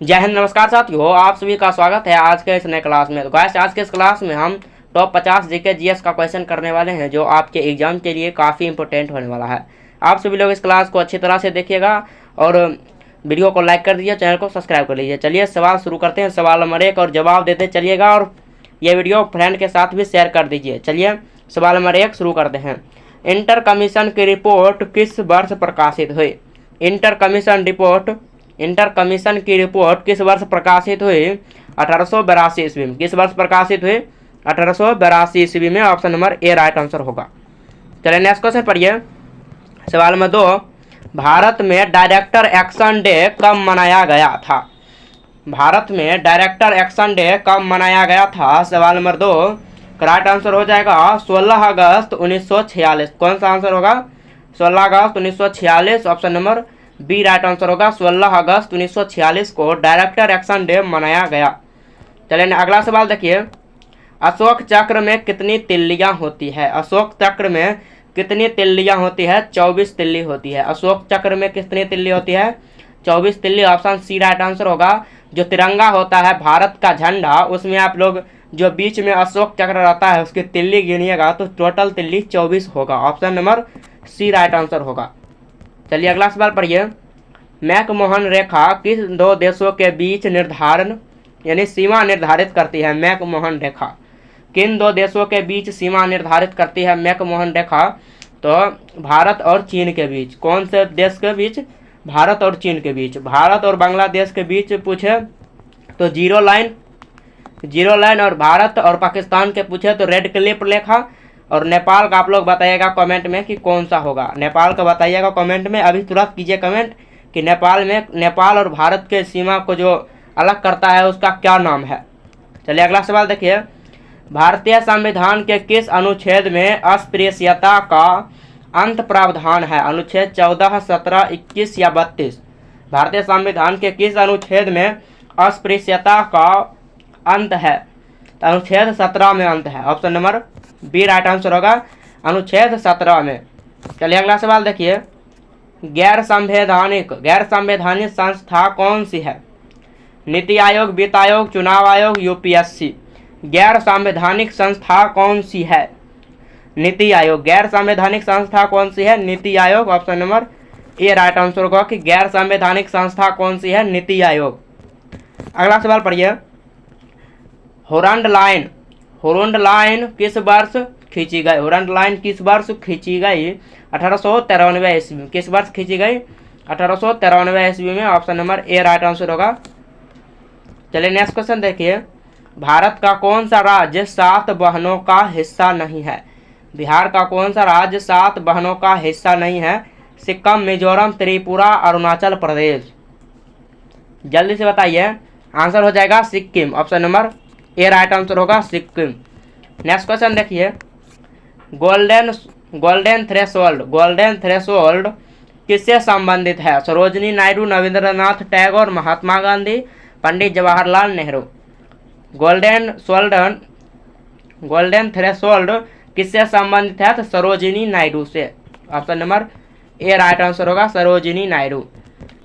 जय हिंद, नमस्कार साथियों, आप सभी का स्वागत है आज के इस नए क्लास में। तो गाइस, आज के इस क्लास में हम टॉप 50 जीके जीएस का क्वेश्चन करने वाले हैं जो आपके एग्जाम के लिए काफ़ी इंपॉर्टेंट होने वाला है। आप सभी लोग इस क्लास को अच्छी तरह से देखिएगा और वीडियो को लाइक कर दीजिए, चैनल को सब्सक्राइब कर लीजिए। चलिए सवाल शुरू करते हैं। सवाल नंबर 1 और जवाब देते चलिएगा और ये वीडियो फ्रेंड के साथ भी शेयर कर दीजिए। चलिए सवाल नंबर 1 शुरू करते हैं। इंटर कमीशन की रिपोर्ट किस वर्ष प्रकाशित हुई? इंटर कमीशन की रिपोर्ट किस वर्ष प्रकाशित हुई? 1882 ईस्वी में। किस वर्ष प्रकाशित हुई? 1882 ईस्वी में। Option number A right answer होगा। चलिए नेक्स्ट क्वेश्चन पढ़िए। सवाल नंबर 2, भारत में डायरेक्टर एक्शन डे कब मनाया गया था? भारत में डायरेक्टर एक्शन डे कब मनाया गया था? सवाल नंबर 2 का राइट आंसर हो जाएगा 16 अगस्त 1946। कौन सा आंसर होगा? 16 अगस्त 1946। Option number B right answer होगा। 16 अगस्त 1946 को डायरेक्टर एक्शन डे मनाया गया। चलिए अगला सवाल देखिए। अशोक चक्र में कितनी तिल्लियां होती है? अशोक चक्र में कितनी तिल्लियां होती है? 24 तिल्ली होती है। अशोक चक्र में कितनी तिल्ली होती है? 24 तिल्ली। ऑप्शन सी राइट आंसर होगा। जो तिरंगा होता है भारत का झंडा, उसमें आप लोग जो बीच में अशोक चक्र रहता है उसकी तिल्ली गिनिएगा तो टोटल तिल्ली 24 होगा। Option number C right answer होगा। चलिए अगला सवाल पढ़िए। मैकमोहन रेखा किस दो देशों के बीच निर्धारण यानी सीमा निर्धारित करती है? मैकमोहन रेखा किन दो देशों के बीच सीमा निर्धारित करती है? मैकमोहन रेखा तो भारत और चीन के बीच। कौन से देश के बीच? भारत और चीन के बीच। भारत और बांग्लादेश के बीच पूछे तो जीरो लाइन और भारत और पाकिस्तान के पूछे तो रेड क्लिप रेखा। और नेपाल का आप लोग बताइएगा कमेंट में कि कौन सा होगा। नेपाल का बताइएगा कमेंट में, अभी तुरंत कीजिए कमेंट कि नेपाल और भारत के सीमा को जो अलग करता है उसका क्या नाम है। चलिए अगला सवाल देखिए। भारतीय संविधान के किस अनुच्छेद में अस्पृश्यता का अंत प्रावधान है? अनुच्छेद 14, 17, 21 या 32? भारतीय संविधान के किस अनुच्छेद में अस्पृश्यता का अंत है? तो अनुच्छेद 17 में अंत है। Option number B right answer होगा, अनुच्छेद 17 में। चलिए अगला सवाल देखिए। गैर संवैधानिक संस्था कौन सी है? नीति आयोग, वित्त आयोग, चुनाव आयोग, यूपीएससी? गैर संवैधानिक संस्था कौन सी है? नीति आयोग। गैर संवैधानिक संस्था कौन सी है? NITI Aayog. Option number A right answer होगा कि गैर संवैधानिक संस्था कौन सी है? नीति आयोग। अगला सवाल पढ़िए। होरंड लाइन किस वर्ष खींची गई? होरंड लाइन किस वर्ष खींची गई? 1893 ईस्वी में। किस वर्ष खींची गई? 1893 ईस्वी में। Option number A right answer होगा। चलिए नेक्स्ट क्वेश्चन देखिए। भारत का कौन सा राज्य 7 बहनों का हिस्सा नहीं है? बिहार का कौन सा राज्य 7 बहनों का हिस्सा नहीं है? सिक्किम, मिजोरम, त्रिपुरा, अरुणाचल प्रदेश? जल्दी से बताइए। आंसर हो जाएगा Sikkim. Option number A right answer होगा सिक्किम। नेक्स्ट क्वेश्चन देखिए। गोल्डन थ्रेशोल्ड किससे संबंधित है? सरोजिनी नायडू, रविंद्रनाथ टैगोर, महात्मा गांधी, पंडित जवाहरलाल नेहरू? गोल्डन थ्रेशोल्ड किससे संबंधित है? तो सरोजिनी नायडू से। Option number A right answer होगा सरोजिनी नायडू।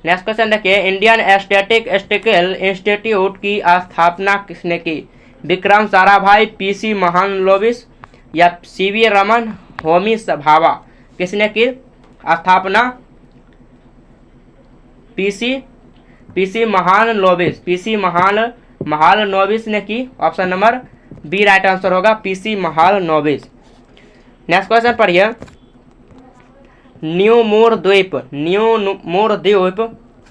नेक्स्ट क्वेश्चन देखिए। इंडियन स्टैटिस्टिकल इंस्टीट्यूट की स्थापना किसने की? विक्रम साराभाई, पीसी महालनोबिस या सीवी रमन, होमी भाभा? किसने की स्थापना? पीसी महालनोबिस ने की। Option number B right answer होगा पीसी महालनोबिस। नेक्स्ट क्वेश्चन पढ़िए। न्यू मूर द्वीप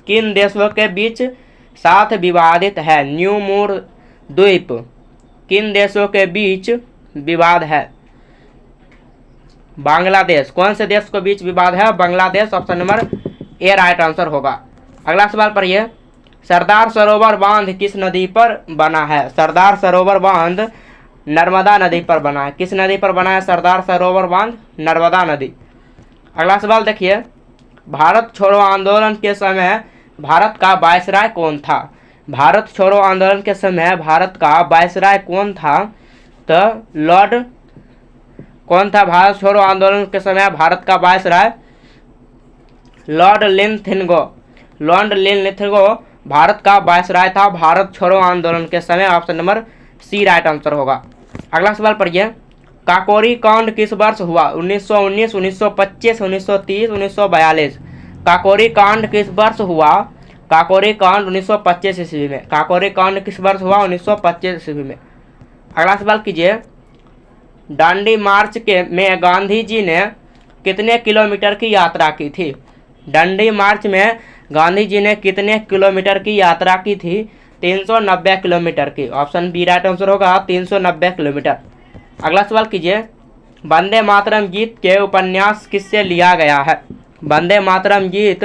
किन देशों के बीच साथ विवादित है? न्यू मूर द्वीप किन देशों के बीच विवाद है? बांग्लादेश। कौन से देश के बीच विवाद है? Bangladesh. Option number A right answer होगा। अगला सवाल पढ़िए। सरदार सरोवर बांध किस नदी पर बना है? सरदार सरोवर बांध नर्मदा नदी पर बना है। किस नदी पर बना है सरदार सरोवर बांध? नर्मदा नदी। अगला सवाल देखिए। भारत छोड़ो आंदोलन के समय भारत का वायसराय कौन था? भारत छोड़ो आंदोलन के समय भारत का वायसराय कौन था? तो लॉर्ड कौन था भारत छोड़ो आंदोलन के समय भारत का वायसराय? लॉर्ड लिनथिंगो भारत का वायसराय था भारत छोड़ो आंदोलन के समय। Option number C right answer होगा। अगला सवाल पढ़िए, काकोरी कांड किस वर्ष हुआ? 1919, 1925, 1930, 1942। काकोरी कांड किस वर्ष हुआ? काकोरी कांड 1925 ईस्वी में। काकोरी कांड किस वर्ष हुआ? 1925 ईस्वी में। अगला सवाल कीजिए, दांडी मार्च के में गांधी जी ने कितने किलोमीटर की यात्रा की थी? दांडी मार्च में गांधी जी ने कितने किलोमीटर की यात्रा की थी? 390 किलोमीटर की। ऑप्शन बी राइट आंसर होगा, 390 किलोमीटर। अगला सवाल कीजिए, वंदे मातरम गीत के उपन्यास किससे लिया गया है? वंदे मातरम गीत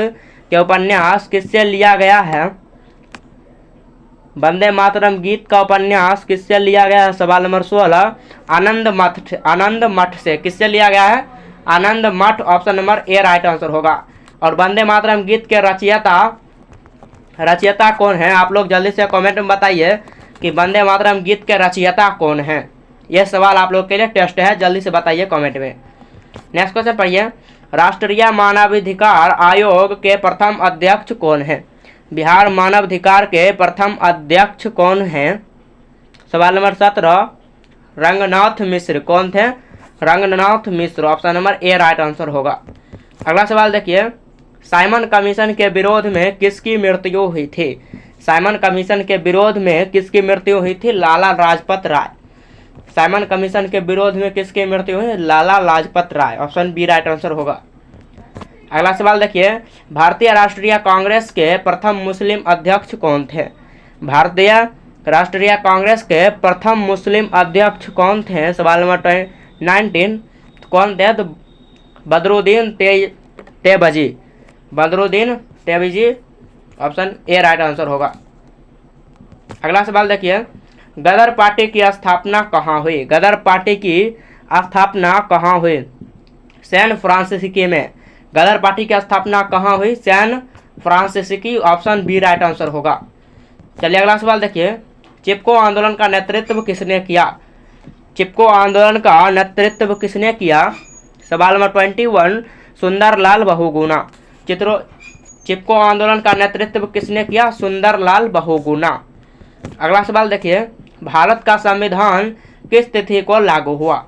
के उपन्यास किससे लिया गया है? वंदे मातरम गीत का उपन्यास किससे लिया गया है? सवाल नंबर 16, आनंद मठ से। किससे लिया गया है? आनंद मठ। Option number A right answer होगा। और वंदे मातरम गीत के रचयिता कौन है? आप लोग जल्दी से कमेंट में बताइए कि वंदे मातरम गीत के रचयिता कौन है। यह सवाल आप लोग के लिए टेस्ट है, जल्दी से बताइए कमेंट में। नेक्स्ट क्वेश्चन पढ़िए, राष्ट्रीय मानवाधिकार आयोग के प्रथम अध्यक्ष कौन है? बिहार मानवाधिकार के प्रथम अध्यक्ष कौन हैं? सवाल नंबर 17, रंगनाथ मिश्र। कौन थे? Ranganath Mishra. Option number A right answer होगा। अगला सवाल देखिए, साइमन कमीशन के विरोध में किसकी मृत्यु हुई थी? साइमन कमीशन के विरोध में किसकी मृत्यु हुई थी? लाला लाजपत राय। साइमन कमीशन के विरोध में किसकी मृत्यु हुई? Lala Lajpat Rai. Option B right answer होगा। अगला सवाल देखिए, भारतीय राष्ट्रीय कांग्रेस के प्रथम मुस्लिम अध्यक्ष कौन थे? भारतीय राष्ट्रीय कांग्रेस के प्रथम मुस्लिम अध्यक्ष कौन थे? सवाल नंबर 19, कौन थे? तो Badruddin Tyabji. Badruddin Tyabji. Option A right answer होगा। अगला सवाल देखिए, गदर पार्टी की स्थापना कहाँ हुई? गदर पार्टी की स्थापना कहाँ हुई? सैन फ्रांसिस्को में। गदर पार्टी की स्थापना कहाँ हुई? San Francisco. Option B right answer होगा। चलिए अगला सवाल देखिए, चिपको आंदोलन का नेतृत्व किसने किया? चिपको आंदोलन का नेतृत्व किसने किया? सवाल नंबर 21, सुंदरलाल बहुगुणा। चिपको आंदोलन का नेतृत्व किसने किया? सुंदरलाल बहुगुणा। अगला सवाल देखिए, भारत का संविधान किस तिथि को लागू हुआ?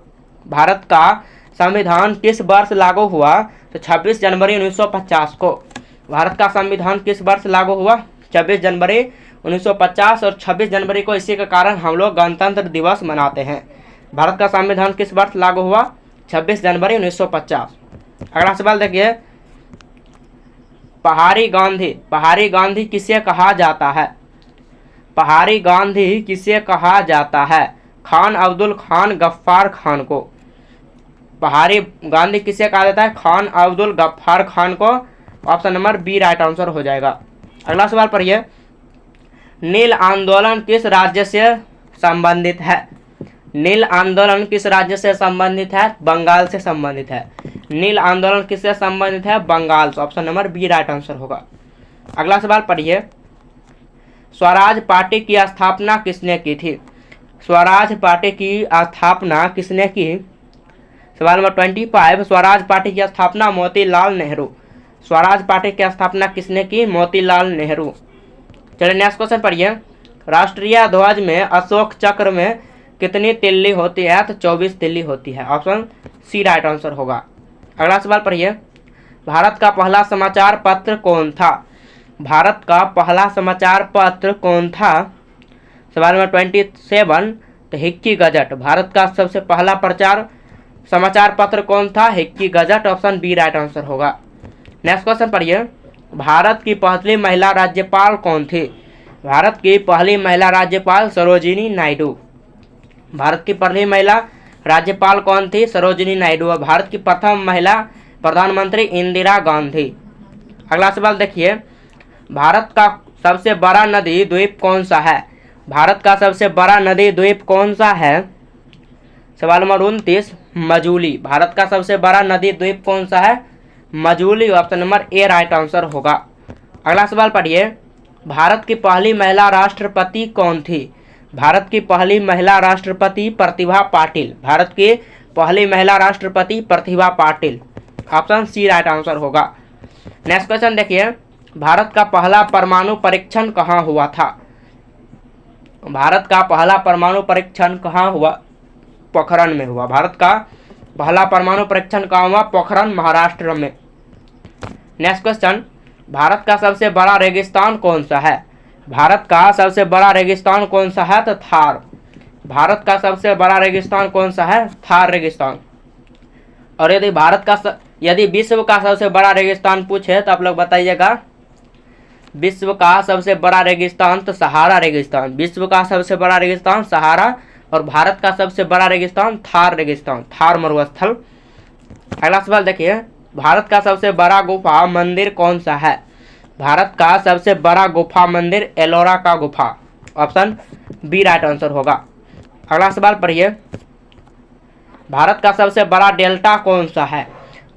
भारत का संविधान किस वर्ष लागू हुआ? तो 26 जनवरी 1950 को। भारत का संविधान किस वर्ष लागू हुआ? 26 जनवरी 1950। और 26 जनवरी को इसी के कारण हम लोग गणतंत्र दिवस मनाते हैं। भारत का संविधान किस वर्ष लागू हुआ? 26 जनवरी 1950। अगला सवाल देखिए, पहाड़ी गांधी। पहाड़ी गांधी किसे कहा जाता है? पहाड़ी गांधी किसे कहा जाता है? खान अब्दुल खान गफ्फार खान को। पहाड़ी गांधी किसे कहा जाता है? खान अब्दुल गफ्फार खान को। Option number B right answer हो जाएगा। अगला सवाल पढ़िए, नील आंदोलन किस राज्य से संबंधित है? नील आंदोलन किस राज्य से संबंधित है? बंगाल से संबंधित है। नील आंदोलन किससे संबंधित है? बंगाल से। Option number B right answer होगा। अगला सवाल पढ़िए, स्वराज पार्टी की स्थापना किसने की थी? स्वराज पार्टी की स्थापना किसने की? सवाल नंबर 25, स्वराज पार्टी की स्थापना मोतीलाल नेहरू। स्वराज पार्टी की स्थापना किसने की? मोतीलाल नेहरू। चलिए नेक्स्ट क्वेश्चन पढ़िए, राष्ट्रीय ध्वज में अशोक चक्र में कितनी तिल्ली होती है? तो 24 तिल्ली होती है। ऑप्शन सी राइट आंसर होगा। अगला सवाल पढ़िए, भारत का पहला समाचार पत्र कौन था? भारत का पहला समाचार पत्र कौन था? सवाल नंबर 27, तो हिक्की गजट। भारत का सबसे पहला समाचार पत्र कौन था? Hicky Gazette. Option B right answer होगा। नेक्स्ट क्वेश्चन पढ़िए, भारत की पहली महिला राज्यपाल कौन थी? भारत की पहली महिला राज्यपाल सरोजिनी नायडू। भारत की पहली महिला राज्यपाल कौन थी? सरोजिनी नायडू। और भारत की प्रथम महिला प्रधानमंत्री इंदिरा गांधी। अगला सवाल देखिए, भारत का सबसे बड़ा नदी द्वीप कौन सा है? भारत का सबसे बड़ा नदी द्वीप कौन सा है? सवाल नंबर 29, मजूली। भारत का सबसे बड़ा नदी द्वीप कौन सा है? Majuli. Option number A right answer होगा। अगला सवाल पढ़िए, भारत की पहली महिला राष्ट्रपति कौन थी? भारत की पहली महिला राष्ट्रपति प्रतिभा पाटिल। भारत की पहली महिला राष्ट्रपति Pratibha Patil. Option C right answer होगा। नेक्स्ट क्वेश्चन देखिए, भारत का पहला परमाणु परीक्षण कहाँ हुआ था? भारत का पहला परमाणु परीक्षण कहाँ हुआ? पोखरण में हुआ। भारत का पहला परमाणु परीक्षण कहाँ हुआ? पोखरण, महाराष्ट्र में। नेक्स्ट क्वेश्चन, भारत का सबसे बड़ा रेगिस्तान कौन सा है? भारत का सबसे बड़ा रेगिस्तान कौन सा है? तो थार। भारत का सबसे बड़ा रेगिस्तान कौन सा है? थार रेगिस्तान। और यदि विश्व का सबसे बड़ा रेगिस्तान पूछे तो आप लोग बताइएगा। विश्व का सबसे बड़ा रेगिस्तान तो सहारा रेगिस्तान। विश्व का सबसे बड़ा रेगिस्तान सहारा, और भारत का सबसे बड़ा रेगिस्तान थार रेगिस्तान, थार मरुस्थल। अगला सवाल देखिए, भारत का सबसे बड़ा गुफा मंदिर कौन सा है? भारत का सबसे बड़ा गुफा मंदिर एलोरा का गुफा। ऑप्शन बी राइट आंसर होगा। अगला सवाल पढ़िए, भारत का सबसे बड़ा डेल्टा कौन सा है?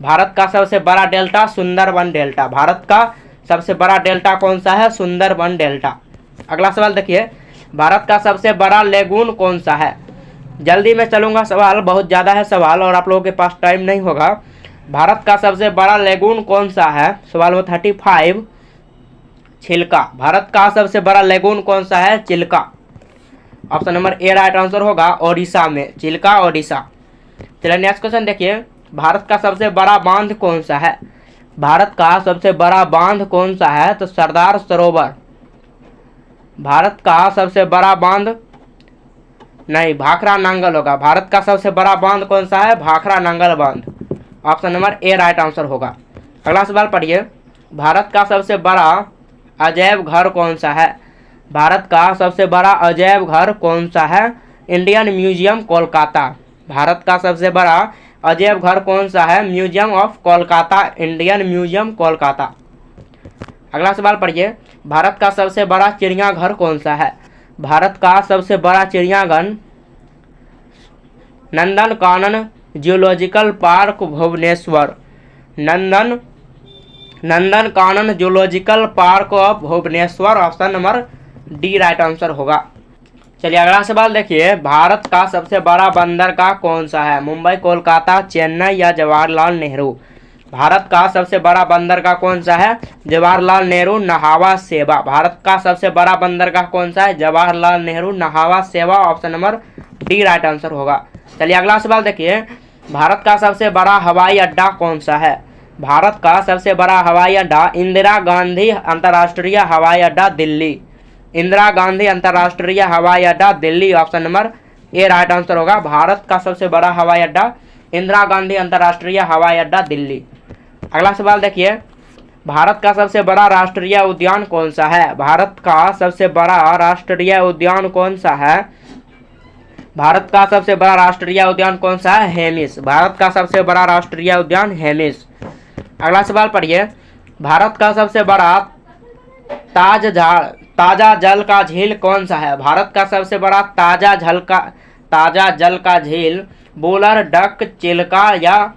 भारत का सबसे बड़ा डेल्टा सुंदरबन डेल्टा। भारत का सबसे बड़ा डेल्टा कौन सा है? सुंदरबन डेल्टा। अगला सवाल देखिए, भारत का सबसे बड़ा लेगून कौन सा है? जल्दी में चलूंगा, सवाल बहुत ज़्यादा है सवाल और आप लोगों के पास टाइम नहीं होगा। भारत का सबसे बड़ा लेगून कौन सा है? सवाल में 35 चिल्का। भारत का सबसे बड़ा लेगून कौन सा है? Chilka. Option number A right answer होगा, ओडिशा में, चिल्का ओडिशा। चलिए नेक्स्ट क्वेश्चन देखिए, भारत का सबसे बड़ा बांध कौन सा है? भारत का सबसे बड़ा बांध कौन सा है? तो सरदार सरोवर। भारत का सबसे बड़ा बांध नहीं, भाखरा नांगल होगा। भारत का सबसे बड़ा बांध कौन सा है? भाखरा नांगल बांध। Option number A right answer होगा। अगला सवाल पढ़िए, भारत का सबसे बड़ा अजैब घर कौन सा है? भारत का सबसे बड़ा अजैब घर कौन सा है? Indian museum Kolkata. भारत का सबसे बड़ा अजैब घर कौन सा है? Museum of Kolkata, Indian museum Kolkata. अगला सवाल पढ़िए, भारत का सबसे बड़ा चिड़ियाघर कौन सा है? भारत का सबसे बड़ा चिड़ियाघर Nandan Kanan zoological park Bhubaneswar. Nandan Kanan zoological park of Bhubaneswar. Option number D right answer होगा। चलिए अगला सवाल देखिए, भारत का सबसे बड़ा बंदरगाह कौन सा है? मुंबई, कोलकाता, चेन्नई या जवाहरलाल नेहरू। भारत का सबसे बड़ा बंदरगाह कौन सा है? जवाहरलाल नेहरू नहावा सेवा। भारत का सबसे बड़ा बंदरगाह कौन सा है? जवाहरलाल नेहरू नहावा सेवा। Option number D right answer होगा। चलिए अगला सवाल देखिए, भारत का सबसे बड़ा हवाई अड्डा कौन सा है? भारत का सबसे बड़ा हवाई अड्डा इंदिरा गांधी अंतर्राष्ट्रीय हवाई अड्डा दिल्ली। इंदिरा गांधी अंतर्राष्ट्रीय हवाई अड्डा Delhi. Option number A right answer होगा। भारत का सबसे बड़ा हवाई अड्डा इंदिरा गांधी अंतर्राष्ट्रीय हवाई अड्डा दिल्ली। अगला सवाल देखिए, भारत का सबसे बड़ा राष्ट्रीय उद्यान कौन सा है? भारत का सबसे बड़ा राष्ट्रीय उद्यान कौन सा है? भारत का सबसे बड़ा राष्ट्रीय उद्यान कौन सा है? हेमिस। भारत का सबसे बड़ा राष्ट्रीय उद्यान हेमिस। अगला सवाल पढ़िए, भारत का सबसे बड़ा ताजा जल का झील कौन सा है? भारत का सबसे बड़ा ताजा जल का झील बुलर डक, चिल्का या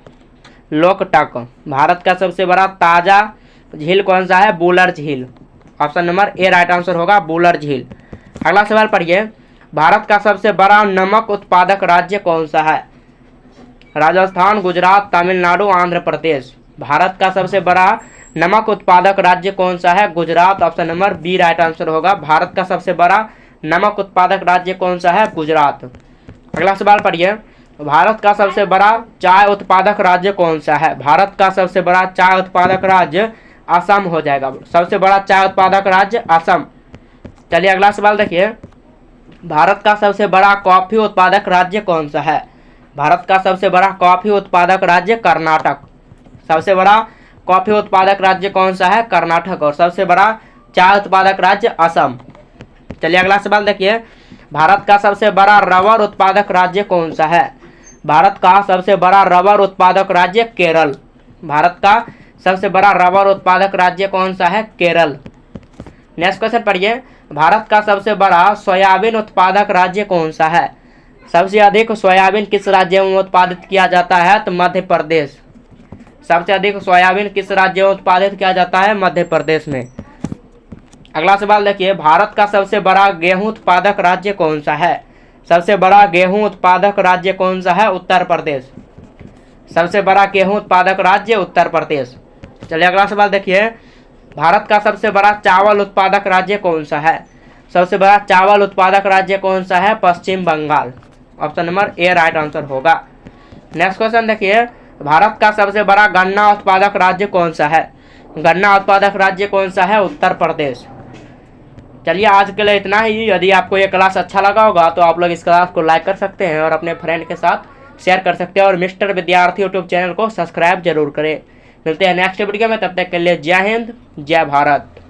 लोकटक। भारत का सबसे बड़ा ताजा झील कौन सा है? बुलर झील। Option number A right answer होगा, बुलर झील। अगला सवाल पढ़िए, भारत का सबसे बड़ा नमक उत्पादक राज्य कौन सा है? राजस्थान, गुजरात, तमिलनाडु, आंध्र प्रदेश। भारत का सबसे बड़ा नमक उत्पादक राज्य कौन सा है? Gujarat. Option number B right answer होगा। भारत का सबसे बड़ा नमक उत्पादक राज्य कौन सा है? गुजरात। अगला सवाल पढ़िए, भारत का सबसे बड़ा चाय उत्पादक राज्य कौन सा है? भारत का सबसे बड़ा चाय उत्पादक राज्य असम हो जाएगा। सबसे बड़ा चाय उत्पादक राज्य असम। चलिए अगला सवाल देखिए, भारत का सबसे बड़ा कॉफी उत्पादक राज्य कौन सा है? भारत का सबसे बड़ा कॉफी उत्पादक राज्य कर्नाटक। सबसे बड़ा कॉफी उत्पादक राज्य कौन सा है? कर्नाटक। और सबसे बड़ा चाय उत्पादक राज्य असम। चलिए अगला सवाल देखिए, भारत का सबसे बड़ा रबर उत्पादक राज्य कौन सा है? भारत का सबसे बड़ा रबर उत्पादक राज्य केरल। भारत का सबसे बड़ा रबर उत्पादक राज्य कौन सा है? केरल। नेक्स्ट क्वेश्चन पढ़िए, भारत का सबसे बड़ा सोयाबीन उत्पादक राज्य कौन सा है? सबसे अधिक सोयाबीन किस राज्य में उत्पादित किया जाता है? तो मध्य प्रदेश। सबसे अधिक सोयाबीन किस राज्य में उत्पादित किया जाता है? मध्य प्रदेश में। अगला सवाल देखिए, भारत का सबसे बड़ा गेहूं उत्पादक राज्य कौन सा है? सबसे बड़ा गेहूं उत्पादक राज्य कौन सा है? उत्तर प्रदेश। सबसे बड़ा गेहूं उत्पादक राज्य उत्तर प्रदेश। चलिए अगला सवाल देखिए, भारत का सबसे बड़ा चावल उत्पादक राज्य कौन सा है? सबसे बड़ा चावल उत्पादक राज्य कौन सा है? Paschim Bengal. Option number A right answer होगा। नेक्स्ट क्वेश्चन देखिए, भारत का सबसे बड़ा गन्ना उत्पादक राज्य कौन सा है? गन्ना उत्पादक राज्य कौन सा है? उत्तर प्रदेश। चलिए आज के लिए इतना ही। यदि आपको ये क्लास अच्छा लगा होगा तो आप लोग इस क्लास को लाइक कर सकते हैं और अपने फ्रेंड के साथ शेयर कर सकते हैं और मिस्टर विद्यार्थी यूट्यूब चैनल को सब्सक्राइब जरूर करें। मिलते हैं नेक्स्ट वीडियो में, तब तक के लिए जय हिंद जय भारत।